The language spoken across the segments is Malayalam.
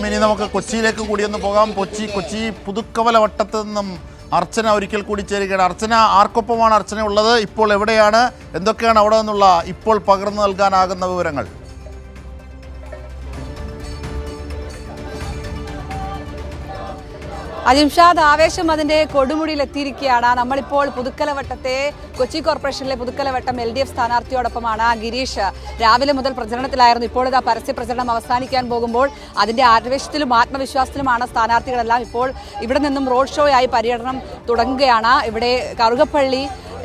ഇനി നമുക്ക് കൊച്ചിയിലേക്ക് കൂടി ഒന്ന് പോകാം. കൊച്ചി പുതുക്കവല വട്ടത്ത് നിന്നും അർച്ചന ഒരിക്കൽ കൂടി ചേരുകയാണ്. അർച്ചന, ആർക്കൊപ്പമാണ് അർച്ചന ഉള്ളത്? ഇപ്പോൾ എവിടെയാണ്? എന്തൊക്കെയാണ് അവിടെ നിന്നുള്ള ഇപ്പോൾ പകർന്നു നൽകാനാകുന്ന വിവരങ്ങൾ? അജിംഷാദ്, ആവേശം അതിന്റെ കൊടുമുടിയിൽ എത്തിയിരിക്കുകയാണ്. നമ്മളിപ്പോൾ പുതുക്കലവട്ടത്തെ കൊച്ചി കോർപ്പറേഷനിലെ പുതുക്കലവട്ടം LDF സ്ഥാനാർത്ഥിയോടൊപ്പമാണ്. ഗിരീഷ് രാവിലെ മുതൽ പ്രചരണത്തിലായിരുന്നു. ഇപ്പോൾ ഇതാ പരസ്യ പ്രചരണം അവസാനിക്കാൻ പോകുമ്പോൾ അതിന്റെ ആവേശത്തിലും ആത്മവിശ്വാസത്തിലുമാണ് സ്ഥാനാർത്ഥികളെല്ലാം. ഇപ്പോൾ ഇവിടെ നിന്നും റോഡ് ഷോയായി പര്യടനം തുടങ്ങുകയാണ്. ഇവിടെ കറുകപ്പള്ളി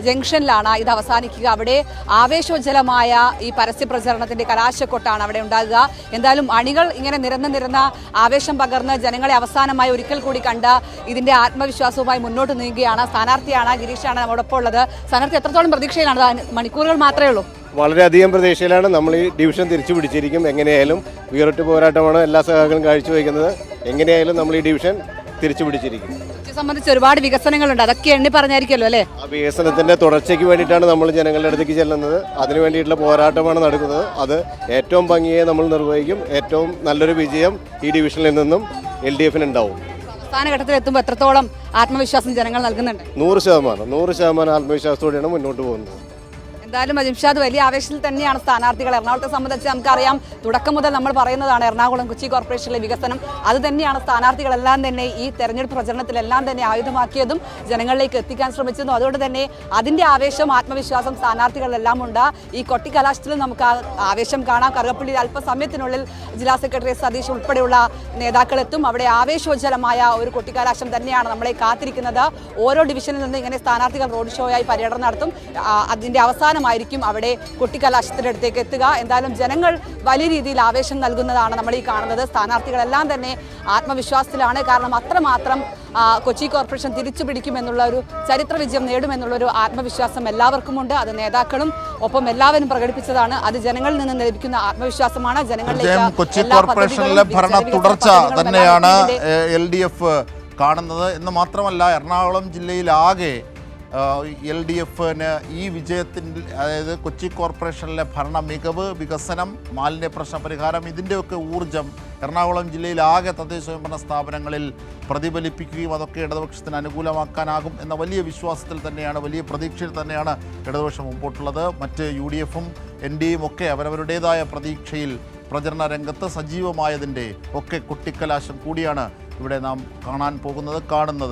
ജംഗ്ഷനിലാണ് ഇത് അവസാനിക്കുക. അവിടെ ആവേശോജ്വലമായ ഈ പരസ്യ പ്രചരണത്തിന്റെ കലാശക്കൊട്ടാണ് അവിടെ ഉണ്ടാകുക. എന്തായാലും അണികൾ ഇങ്ങനെ നിരന്ന ആവേശം പകർന്ന് ജനങ്ങളെ അവസാനമായി ഒരിക്കൽ കൂടി കണ്ട് ഇതിന്റെ ആത്മവിശ്വാസവുമായി മുന്നോട്ട് നീങ്ങുകയാണ്. സ്ഥാനാർത്ഥിയാണ് ഗിരീഷാണ് നമ്മോടൊപ്പം ഉള്ളത്. സ്ഥാനാർത്ഥി എത്രത്തോളം പ്രതീക്ഷയിലാണ്? മണിക്കൂറുകൾ മാത്രമേ ഉള്ളൂ. വളരെയധികം പ്രതീക്ഷയിലാണ്. നമ്മൾ ഈ ഡിവിഷൻ തിരിച്ചു പിടിച്ചിരിക്കും. എങ്ങനെയായാലും ഉയർട്ട് പോരാട്ടമാണ് എല്ലാ സഹകളും കാഴ്ചവെക്കുന്നത്. എങ്ങനെയായാലും നമ്മൾ ഈ ഡിവിഷൻ തിരിച്ചു പിടിച്ചിരിക്കും. സംബന്ധിച്ച് ഒരുപാട് വികസനങ്ങളുണ്ട്, അതൊക്കെ എണ്ണി പറഞ്ഞായിരിക്കുമല്ലോ അല്ലേ? ആ വികസനത്തിന്റെ തുടർച്ചയ്ക്ക് വേണ്ടിയിട്ടാണ് നമ്മൾ ജനങ്ങളുടെ അടുത്തേക്ക് ചെല്ലുന്നത്. അതിനു വേണ്ടിയിട്ടുള്ള പോരാട്ടമാണ് നടക്കുന്നത്. അത് ഏറ്റവും ഭംഗിയെ നമ്മൾ നിർവഹിക്കും. ഏറ്റവും നല്ലൊരു വിജയം ഈ ഡിവിഷനിൽ നിന്നും LDF-ന് ഉണ്ടാവും. അവസാന ഘട്ടത്തിൽ എത്തുമ്പോൾ എത്രത്തോളം ആത്മവിശ്വാസം ജനങ്ങൾ നൽകുന്നുണ്ട്? 100% ആത്മവിശ്വാസത്തോടെയാണ് മുന്നോട്ട് പോകുന്നത്. എന്തായാലും അജിംഷാദ്, വലിയ ആവേശത്തിൽ തന്നെയാണ് സ്ഥാനാർത്ഥികൾ. എറണാകുളത്തെ സംബന്ധിച്ച് നമുക്കറിയാം, തുടക്കം മുതൽ നമ്മൾ പറയുന്നതാണ് എറണാകുളം കൊച്ചി കോർപ്പറേഷനിലെ വികസനം. അത് തന്നെയാണ് സ്ഥാനാർത്ഥികളെല്ലാം തന്നെ ഈ തെരഞ്ഞെടുപ്പ് പ്രചരണത്തിലെല്ലാം തന്നെ ആയുധമാക്കിയതും ജനങ്ങളിലേക്ക് എത്തിക്കാൻ ശ്രമിച്ചതും. അതുകൊണ്ട് തന്നെ അതിൻ്റെ ആവേശം, ആത്മവിശ്വാസം സ്ഥാനാർത്ഥികളെല്ലാം ഉണ്ട്. ഈ കൊട്ടിക്കലാശത്തിലും നമുക്ക് ആവേശം കാണാം. കറുകപ്പള്ളിയിൽ അല്പസമയത്തിനുള്ളിൽ ജില്ലാ സെക്രട്ടറി സതീഷ് ഉൾപ്പെടെയുള്ള നേതാക്കളെത്തും. അവിടെ ആവേശോജ്വലമായ ഒരു കൊട്ടിക്കലാശം തന്നെയാണ് നമ്മളെ കാത്തിരിക്കുന്നത്. ഓരോ ഡിവിഷനിൽ നിന്ന് ഇങ്ങനെ സ്ഥാനാർത്ഥികൾ റോഡ് ഷോയായി പര്യടനം നടത്തും. അതിൻ്റെ അവസാനമായിരിക്കും അവിടെ കൊട്ടിക്കലാശത്തിൻ്റെ അടുത്തേക്ക് എത്തുക. എന്തായാലും ജനങ്ങൾ വലിയ രീതിയിൽ ആവേശം നൽകുന്നതാണ് നമ്മൾ ഈ കാണുന്നത്. സ്ഥാനാർത്ഥികളെല്ലാം തന്നെ ആത്മവിശ്വാസത്തിലാണ്. കാരണം അത്രമാത്രം കൊച്ചി കോർപ്പറേഷൻ തിരിച്ചു പിടിക്കുമെന്നുള്ള ഒരു ചരിത്ര വിജയം നേടുമെന്നുള്ളൊരു ആത്മവിശ്വാസം എല്ലാവർക്കുമുണ്ട്. അത് നേതാക്കളും ഒപ്പം എല്ലാവരും പ്രകടിപ്പിച്ചതാണ്. അത് ജനങ്ങളിൽ നിന്ന് ലഭിക്കുന്ന ആത്മവിശ്വാസമാണ്. ജനങ്ങളിലേക്ക് കൊച്ചി കോർപ്പറേഷനിലെ ഭരണ തുടർച്ച തന്നെയാണ് LDF കാണുന്നത് എന്ന് മാത്രമല്ല, എറണാകുളം ജില്ലയിലാകെ LDF-ന് ഈ വിജയത്തിൻ്റെ, അതായത് കൊച്ചി കോർപ്പറേഷനിലെ ഭരണ മികവ്, വികസനം, മാലിന്യ പ്രശ്ന പരിഹാരം, ഇതിൻ്റെയൊക്കെ ഊർജം എറണാകുളം ജില്ലയിലാകെ തദ്ദേശ സ്വയംഭരണ സ്ഥാപനങ്ങളിൽ പ്രതിഫലിപ്പിക്കുകയും അതൊക്കെ ഇടതുപക്ഷത്തിന് അനുകൂലമാക്കാനാകും എന്ന വലിയ വിശ്വാസത്തിൽ തന്നെയാണ്, വലിയ പ്രതീക്ഷയിൽ തന്നെയാണ് ഇടതുപക്ഷം മുമ്പോട്ടുള്ളത്. മറ്റ് UDF-ഉം NDA-യും ഒക്കെ അവരവരുടേതായ പ്രതീക്ഷയിൽ പ്രചരണ രംഗത്ത് സജീവമായതിൻ്റെ ഒക്കെ കൊട്ടിക്കലാശം കൂടിയാണ് ഇവിടെ നാം കാണുന്നത്.